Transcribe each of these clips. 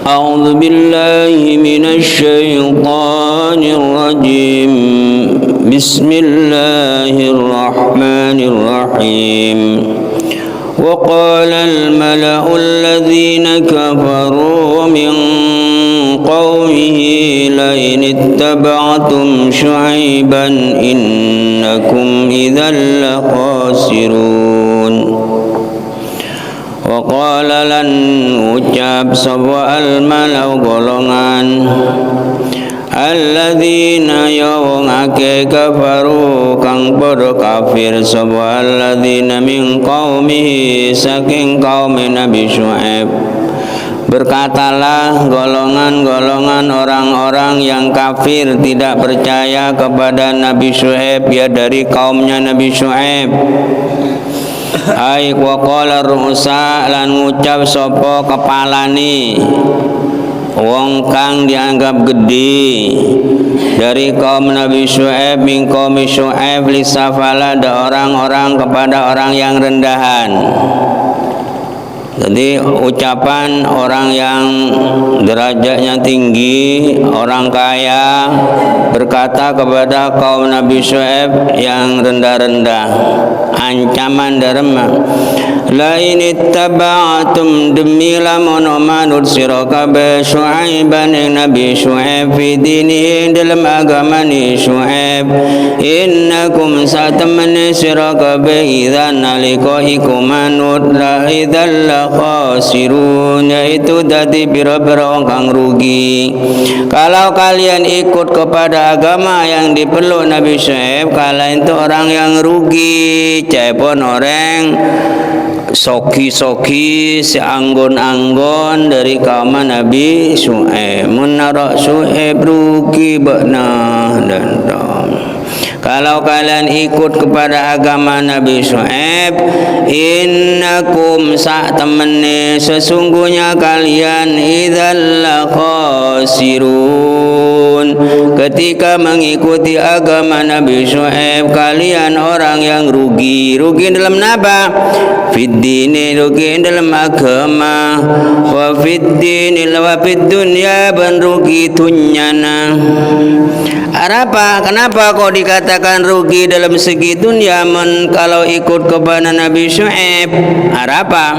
أعوذ بالله من الشيطان الرجيم بسم الله الرحمن الرحيم وقال الملأ الذين كفروا من قومه لئن اتبعتم شعيبا إنكم إذا لخاسرون وقال lan ucap sapa al-malau golongan alladzina wong akeh kafaru kang padha kafir sapa alladzina min qaumihi saking kaum Nabi Syuaib. Berkatalah golongan-golongan orang-orang yang kafir tidak percaya kepada Nabi Syuaib, ya dari kaumnya Nabi Syuaib. Ai wa qala ru'sa lan ngucap sapa kepalane wong kang dianggap gede dari kaum Nabi Syuaib min kaum Syuaib lisafala ada orang-orang kepada orang yang rendahan. Jadi ucapan orang yang derajatnya tinggi, orang kaya berkata kepada kaum Nabi Syuaib yang rendah-rendah, ancaman darma lain ittaba'atum demi lamun manut sira kabeh Syuaiban ing Nabi Syuaib fi dinihi dalam agama ni Syuaib innakum satamani sira kabeh idzan nalika iku manut la idzal khasirun, yaitu dadi biro-biro orang kang rugi. Kalau kalian ikut kepada agama yang dipeluk Nabi Syuaib, kalian itu orang yang rugi. Cepon orang soki-soki seanggon-anggon dari kaum Nabi Syuaib. Menara Syuaib rugi bakna dan dom. Kalau kalian ikut kepada agama Nabi Syuaib, innakum sa'tamani sesungguhnya kalian idzal khasirun, ketika mengikuti agama Nabi Syuaib kalian orang yang rugi. Rugi dalam napa? Fid dini, rugi dalam agama, wa fid dini wa fid dunya, dan rugi dunyana. Apa? Kenapa kok dikatakan rugi dalam segi dunia kalau ikut kepada Nabi Syuaib? Apa?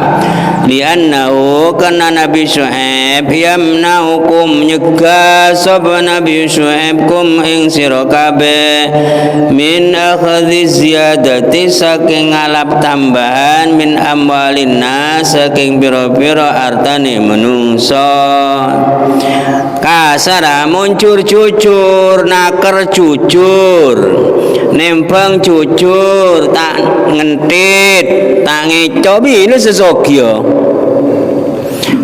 Liannahu karena Nabi Syuaib yamnaukum nyegah sapa Nabi Syuaib kum ing sira kabeh min akhdhi ziyadati saking ngalap tambahan min amwalin nas saking pira-pira hartane menungso. Kasara muncur cucur, naker cucur, nempang cucur, tak ngentit, tak ngecobi lu sesokyo.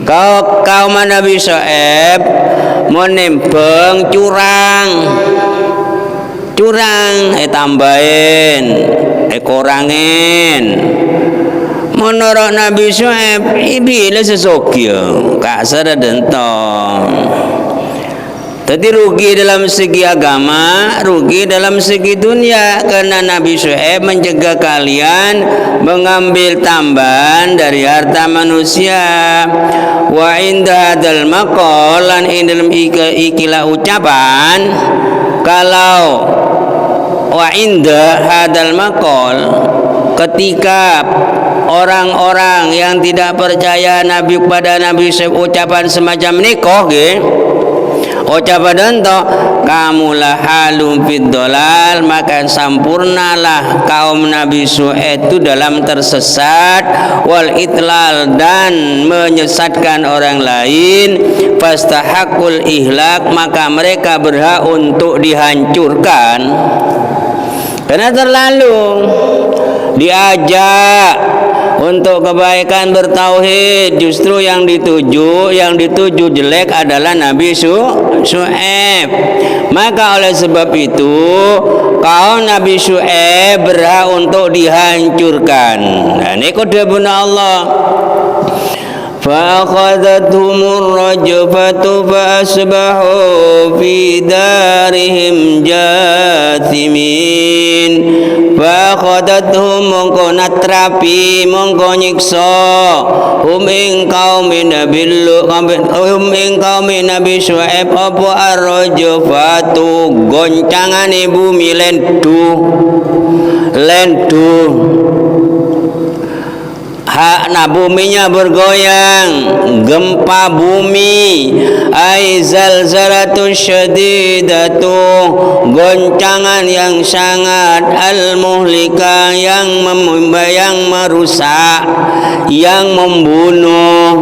Kau kaum Nabi Syuaib mau nempang curang, tambahin, kurangin. Menurut Nabi Syuaib, ibile sesokyo, kasar dentong. Jadi rugi dalam segi agama, rugi dalam segi dunia, karena Nabi Syuaib mencegah kalian mengambil tambahan dari harta manusia. Wa inda hadzal maqal lan ing dalam ikilah ucapan, kalau wa inda hadzal maqal, ketika orang-orang yang tidak percaya Nabi kepada Nabi Syuaib ucapan semacam nikoh ucapan itu kamulah halum fid dolal, maka sampurnalah kaum Nabi Syuaib itu dalam tersesat wal itlal dan menyesatkan orang lain. Fastahaqul ihlak, maka mereka berhak untuk dihancurkan karena terlalu diajak untuk kebaikan bertauhid. Justru yang dituju jelek adalah Nabi Syuaib. Maka oleh sebab itu kaum Nabi Syuaib berhak untuk dihancurkan. Nah, ini kode Allah. فأخذتهم الرجفة فأصبحوا في دارهم جاثمين فأخذتهم mongko natrapi mongko nyiksa hum ing kaum Nabi Syuaib apa ar-rajfatu goncangane bumi lendu hakna buminya bergoyang gempa bumi ai zalzalatun syadidatu goncangan yang sangat al-muhlika yang merusak yang membunuh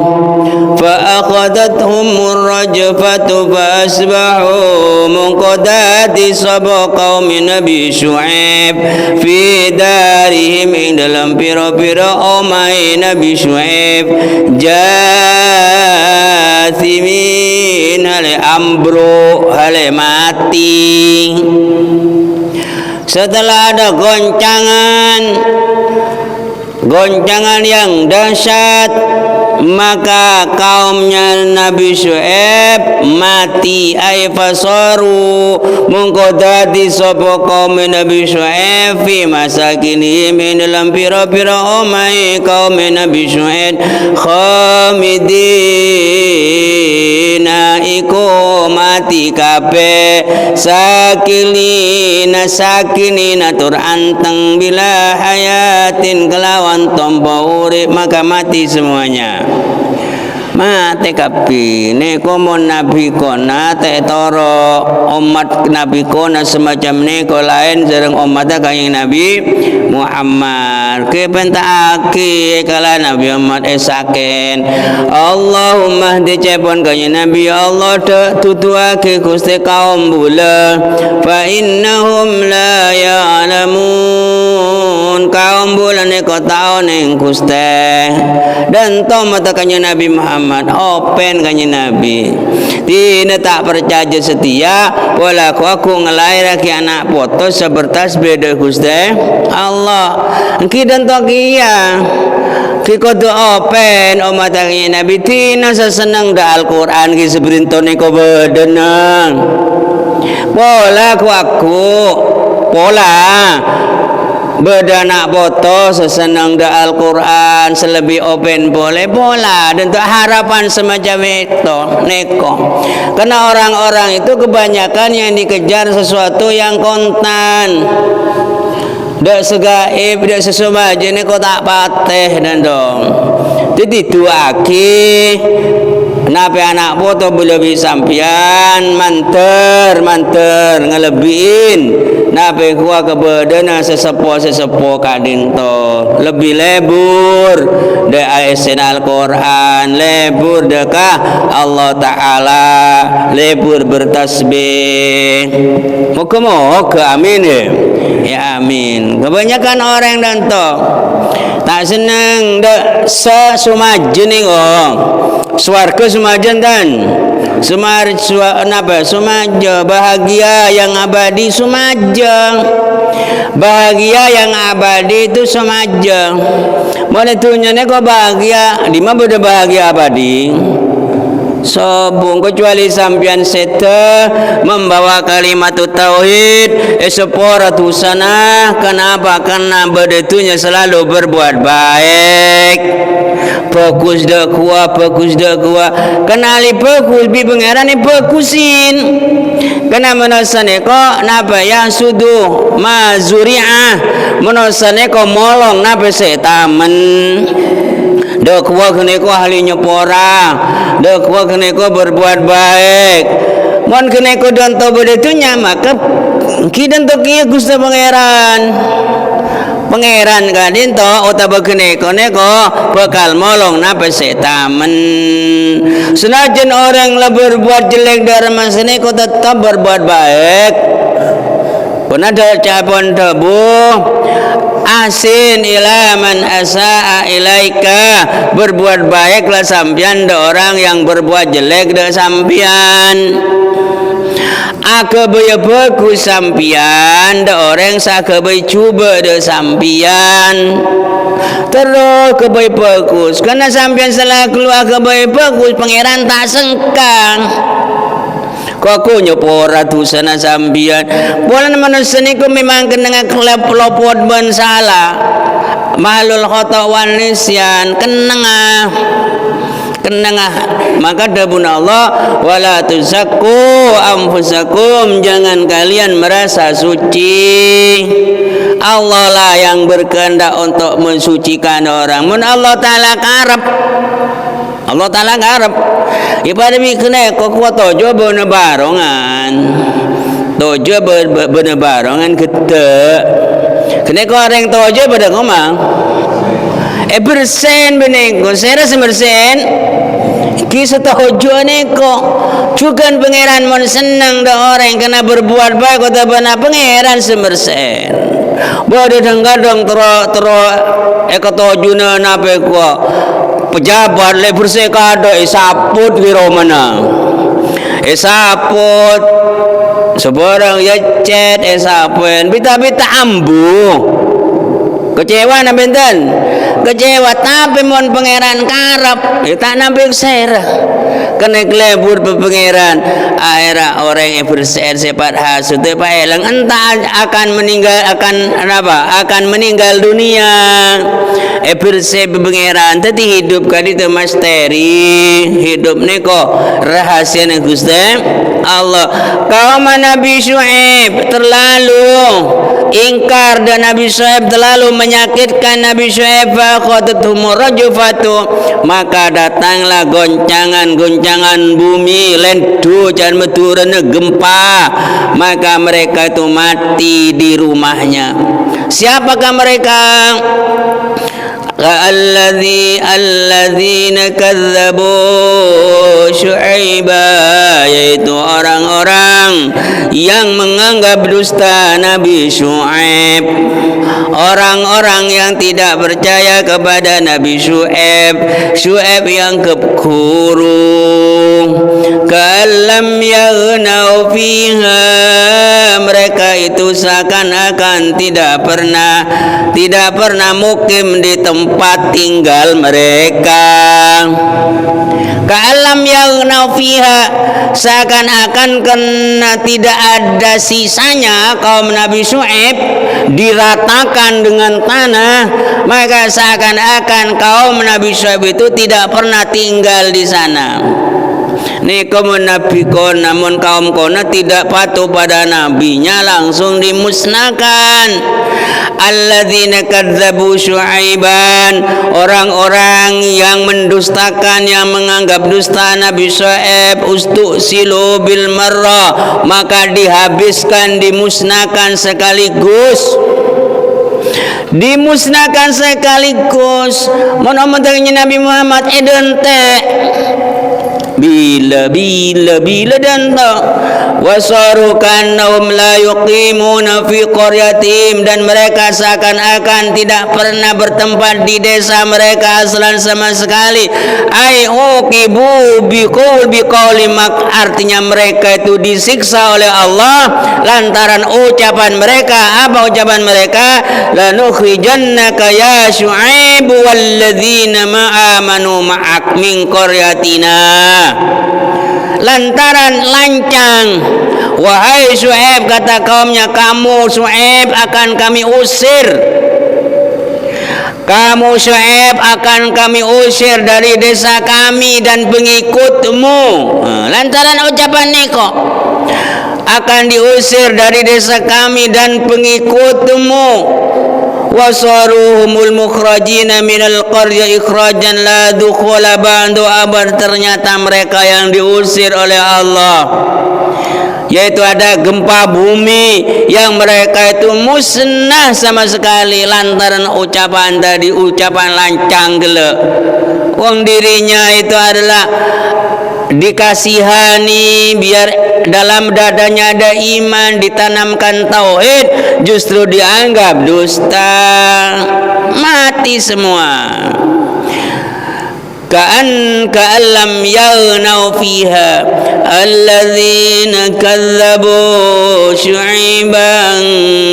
fa akhadathumur rajfatu fa asbahu munqadati saba qaum Nabi Syuaib fi darihim ing dalam pira-pira omai Nabi Syuaib jathimin hale ambruk hale mati. Setelah ada goncangan yang dahsyat, maka kaumnya Nabi Syuaib mati ay fasaru mongko dadi sapa kaum Nabi Syuaib fi masakinihim dalam pira-pira omai kaum Nabi Syuaib khamidina iku mati kabeh sakilina tur anteng bila hayatin kelawan tombo urip maka mati semuanya. Mate kabine komo nabi kona te toro umat nabi kona semacam neko lain sareng umat kanjeng Nabi Muhammad kepentaake kala Nabi Muhammad esaken Allahumma dicepon kanjeng Nabi Allah tutuake Gusti kaum bula fa innahum la ya'lamun kaum bula neko taon ing Gusti dan mata kanjeng Nabi Muhammad open kanjeng Nabi tina tak percaya setia wala aku ngelairake anak foto sebertas beda Gusti Allah engki dan tokia ki kudu open umat kanjeng Nabi tina seseneng da Al-Qur'an ki sebrintone ko bedenang pola berdana foto sesenang da Al-Quran selebih open boleh pola dan untuk harapan semacam itu neko karena orang-orang itu kebanyakan yang dikejar sesuatu yang kontan dak segaib dak sesumaja neko tak pateh dan dong jadi duaki nape anak foto boleh sampian manter ngelebihin nape kuah kebedana sesepo kadin to lebih lebur de ayat Al-Quran lebur dekah Allah Ta'ala lebur bertasbih moga amin ya amin. Kebanyakan orang dan to tak senang de sesumajen ning swarga sumajan dan sumaja bahagia yang abadi sumaja bahagia yang abadi itu sumaja mana tunyane kok bahagia di mana beda bahagia abadi sobung kecuali sampian sete membawa kalimat tauhid seporatusana kenapa karena bedetunya selalu berbuat baik fokus dak kuat kenali fokus bi pangeran ni fokusin kena menasane ko napa yang sudu mazuri'ah menasane ko molong napa setamen dak kuat kene ko ahli nyepora dak kuat kene ko berbuat baik mon kene ko donto bedetunya maka kidan to kieu Gusti pangeran kadin to utawa kene ko bakal molong napa setamen senajan orang la berbuat jelek dari masane ko tetap berbuat baik pun ada capon tebu asin ila man asaa ilaika berbuat baiklah sampian da orang yang berbuat jelek da sampian Akabaya bagus sampian da orang sakabay cuba da sampian terus kabay bagus karena sampian salah keluar kabay bagus pangeran tak sengkang kok nyopora tu sana sampian bulan manusia ni ko memang kena kelep lopot ban salah malul khata wan nisyan kenengah maka dabun Allah wala tuzakku anfusakum jangan kalian merasa suci Allah lah yang berkehendak untuk mensucikan orang mun Allah Ta'ala karep Allah Ta'ala karep ibadah mikna kok tojo beuna barongan tojo beuna barongan gede kena ko orang tojo pada ngomong bersen benengko saya rasa bersen kisah tojo neko cukan pangeran mon senang dah orang kena berbuat baik kata bana pangeran semersen bodoh denggadong tero eko tojo na nape ko pejabat le bersih kado saput wiro mana saput seborang ya cet sapuen bita ambu kecewa na benten kecewa tapi mon pangeran karep tak nampik ser kena kelebur pangeran akhirnya orang yang berser sepat hasud paelang entah akan meninggal dunia bersih pangeran tadi hidup kali itu misteri hidup neko rahasia ne Gusti Allah kaum Nabi Syuaib terlalu ingkar dan Nabi Syuaib terlalu menyakitkan Nabi Syuaib faqadathum rajfatu maka datanglah goncangan bumi lendu dan meturun gempa maka mereka itu mati di rumahnya siapakah mereka alladzina kadzabu Syuaiba yaitu orang-orang yang menganggap dusta Nabi Syuaib orang-orang yang tidak percaya kepada Nabi Syuaib yang kekuru kalam yaghnau fiha mereka itu seakan-akan tidak pernah mukim di tempat tinggal mereka kalam yaghnau fiha seakan-akan kena tidak ada sisanya kaum Nabi Syuaib diratakan dengan tanah maka seakan-akan kaum Nabi Syuaib itu tidak pernah tinggal di sana ni kaum Nabi kon namun kaum kona tidak patuh pada nabinya langsung dimusnahkan alladzina kadzabu Syuaiban orang-orang yang mendustakan yang menganggap dusta Nabi Syuaib ustusilu bil marra maka dihabiskan dimusnahkan sekaligus menomotnya Nabi Muhammad edente bila dan tak wasarukan naum la yuqimuna fi qaryatim dan mereka seakan-akan tidak pernah bertempat di desa mereka aslan sama sekali ai uqibu biqauli mak artinya mereka itu disiksa oleh Allah lantaran ucapan mereka apa ucapan mereka lanukhrijannaka ya Syuaib walladzina ma'amanu ma'ak min qaryatina lantaran lancang wahai Syuaib kata kaumnya kamu Syuaib akan kami usir dari desa kami dan pengikutmu lantaran ucapan niko akan diusir dari desa kami dan pengikutmu wasaruhumul mukhrajina minal qarya ikhrajan la dukhula ba'du abad ternyata mereka yang diusir oleh Allah yaitu ada gempa bumi yang mereka itu musnah sama sekali lantaran ucapan tadi ucapan lancang gele wong dirinya itu adalah dikasihani biar dalam dadanya ada iman ditanamkan tauhid justru dianggap dusta mati semua ka'allam yaghnau fiha alladzina kazzabu syu'aiban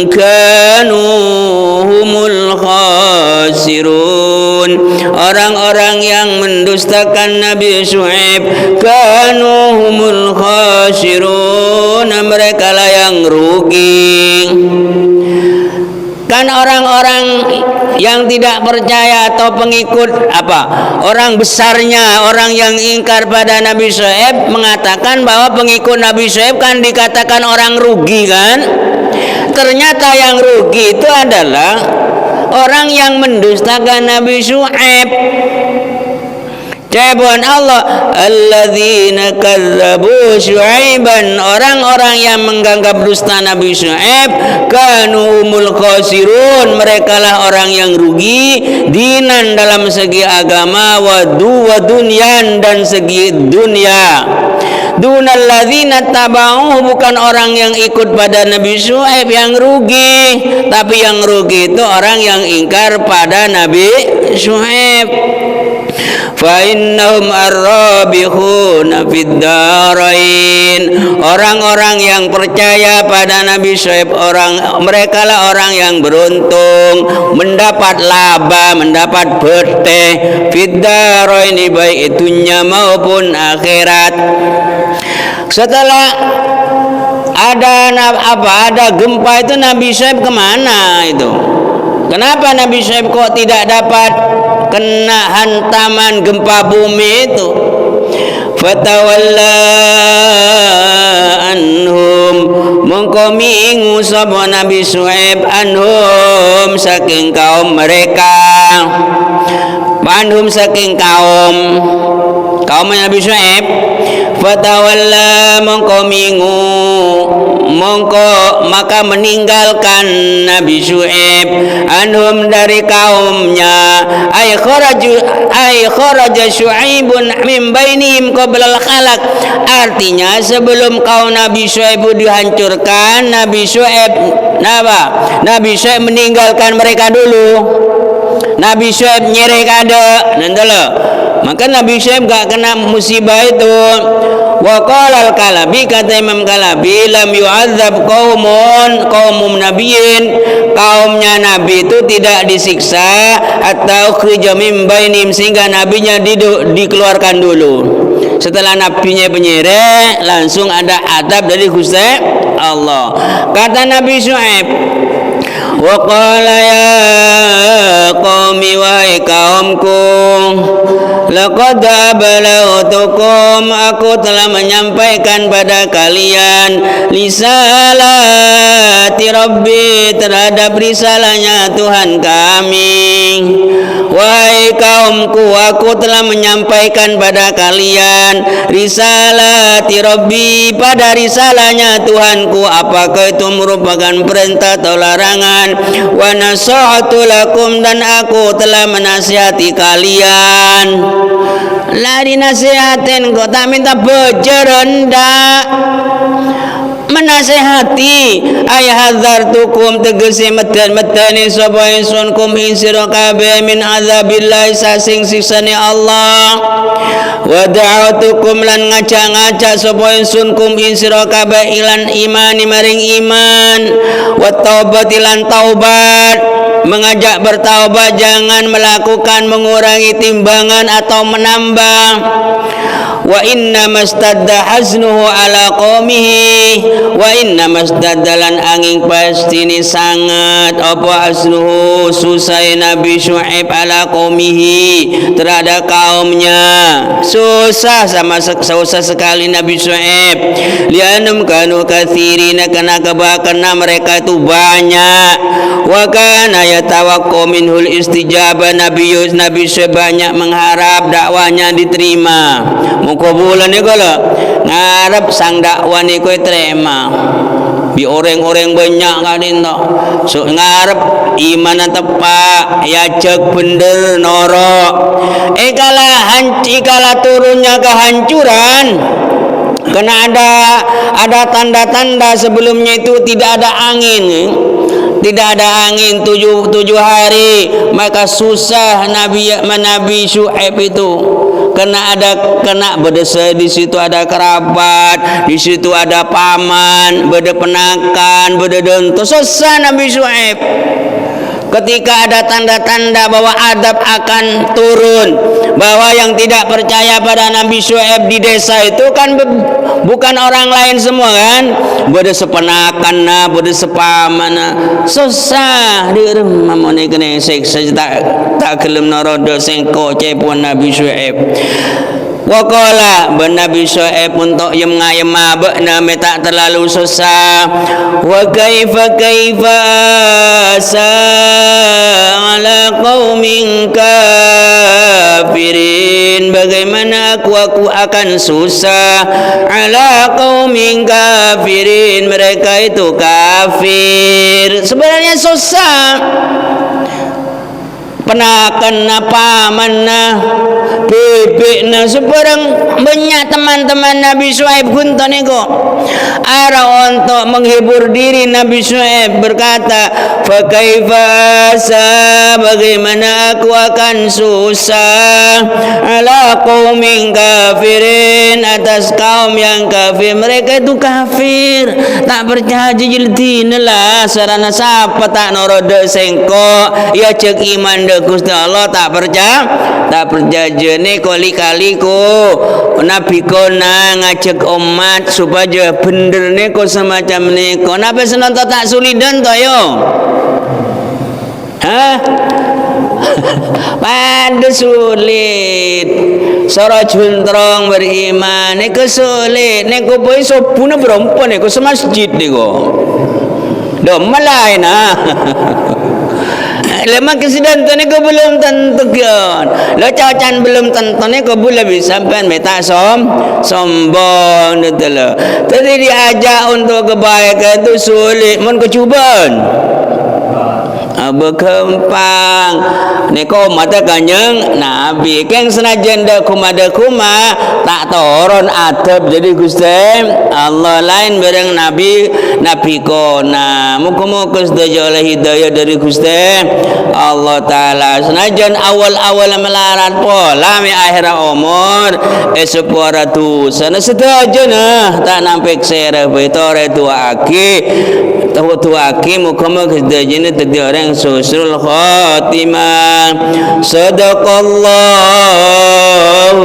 kanu humul khasirun. Orang-orang yang mendustakan Nabi Syuaib kanu humul khasirun, mereka lah yang rugi. Kan orang-orang yang tidak percaya atau pengikut orang besarnya, orang yang ingkar pada Nabi Syuaib mengatakan bahwa pengikut Nabi Syuaib kan dikatakan orang rugi kan. Ternyata yang rugi itu adalah orang yang mendustakan Nabi Syuaib. Jawaban Allah, alladzina kazzabu syu'aiban, orang-orang yang menganggap dusta Nabi Syuaib kanu humul khasirun, merekalah orang yang rugi dinan dalam segi agama wa dunyan dan segi dunia. Dunal ladzina tabauh, bukan orang yang ikut pada Nabi Syuaib yang rugi, tapi yang rugi itu orang yang ingkar pada Nabi Syuaib. Fa innahum ar-rabikhuna fid darain, orang-orang yang percaya pada Nabi Syuaib, mereka lah orang yang beruntung, mendapat laba, mendapat berkah fid darain, baik dunia maupun akhirat. Setelah ada gempa itu Nabi Syuaib kemana itu? Kenapa Nabi Syuaib kok tidak dapat kena hantaman gempa bumi itu? Fatawalla anhum, mongko mingu sapa Nabi Syuaib anhum saking kaum mereka, anhum saking kaum Nabi Syuaib. Fatawalla, mongko mingu, maka meninggalkan Nabi Syuaib anhum dari kaumnya, ay kharaja Syuaibun min bainihim qabla al-khalaq, artinya sebelum kaum Nabi Syuaib dihancurkan, Nabi Syuaib meninggalkan mereka dulu. Nabi Syuaib nyerek ada nanti. Maka Nabi Syuaib gak kena musibah itu. Wa qala al-Kalabi, kata Imam Kalabi, lam yu'adzab qaumum nabiyyin, kaumnya Nabi itu tidak disiksa atau ukhrija min bainihim, sehingga nabinya dikeluarkan dulu. Setelah nabinya penyereh, langsung ada adab dari Gusti Allah. Kata Nabi Syuaib, wa qala ya qaumi, wahai kaumku, laqad ablagtukum, aku telah menyampaikan pada kalian risalati rabbi, terhadap risalahnya Tuhan kami. Wahai kaumku, aku telah menyampaikan pada kalian risalati rabbi, pada risalahnya Tuhanku, apakah itu merupakan perintah atau larangan. Wa nasihatu lakum, dan aku telah menasihati kalian. Lah dinasihatin kok tak minta bejer rendah. Menasehati ay hadzartukum, tegese meden-medeni sapa ingsun kum ing sira kabeh min azabillahi sasing siksane Allah. Wa da'atukum, lan ngajak-ngajak sapa ingsun kum ing sira kabeh ilan imani maring iman, wa taubati lan taubat, mengajak bertaubat, jangan melakukan mengurangi timbangan atau menambah. Wa inna mastadda haznuhu ala qaumihi, wa inna mastaddalan angin pastini sangat apa haznuhu susah Nabi Syuaib ala qaumihi, terhadap kaumnya. Susah sekali Nabi Syuaib. Lianum kanu katsirina, karena mereka itu banyak. Wa kana yatawaqqu minhul istijabah, Nabi Syuaib banyak mengharap dakwanya diterima. Mukabulan ni kalau ngarep sang dakwah ni kau terima, bi orang-orang banyak kan itu, so ngarep iman tepat, ya cek bener norok. Ikala turunnya kehancuran, karena ada tanda-tanda sebelumnya itu tidak ada angin. tidak ada angin tujuh hari, maka susah Nabi Syuaib itu. Kena berdesa, di situ ada kerabat, di situ ada paman, beda penakan, beda donto, susah Nabi Syuaib. Ketika ada tanda-tanda bahwa adab akan turun, bahwa yang tidak percaya pada Nabi Syuaib di desa itu kan bukan orang lain semua kan, beda sepenakan na, beda sepaman na, susah di rumah mone kena seksa tak kelem narodo sengko cepon Nabi Syuaib. Waqala Nabi Syuaib untuk yang mengayam mabak nama tak terlalu susah. Wa kaifa asa ala qaumin kafirin, bagaimana aku akan susah ala qaumin kafirin, mereka itu kafir. Sebenarnya susah penakan na, paman na, bebek na, sebarang banyak teman-teman Nabi Syuaib gunta niko. Arah untuk menghibur diri Nabi Syuaib berkata, fa kaifa asa, bagaimana aku akan susah ala qaumin kafirin, atas kaum yang kafir. Mereka itu kafir, tak percaya jildina lah, sarana siapa tak norodo sengko ya cek iman Gusti Allah, tak percaya jene kali-kali ko Nabi kona ngajak umat supaya bener ne ko semacam ne ko. Napa senonto tak sulidan to yo? Hah? Pada sulit. Sora juntrong beriman ne ko sulit. Ne ko boy so puna berompo ne ko semasjid ne ko. Do malai na. Lemah kesedihan tu ni kau belum tentu kan. Lo cacan belum tentu ni kau boleh bisa sampai meta sombong tu lo. Tadi diajak untuk kebaikan tu sulit, mun kau cuba. Berkempang ni kau mata kanjeng Nabi keng senajan dah kumada kuma tak turun adab jadi Gusti Allah lain bareng Nabi kona muka-muka sedaja oleh hidayah dari Gusti Allah Ta'ala. Senajan awal-awal melarat pola mi akhir umur sepura tu sana sedaja nah tak nampak serah betore tua aki muka-muka sedaja ni tadi orang husnul khatimah. Sadaqallahu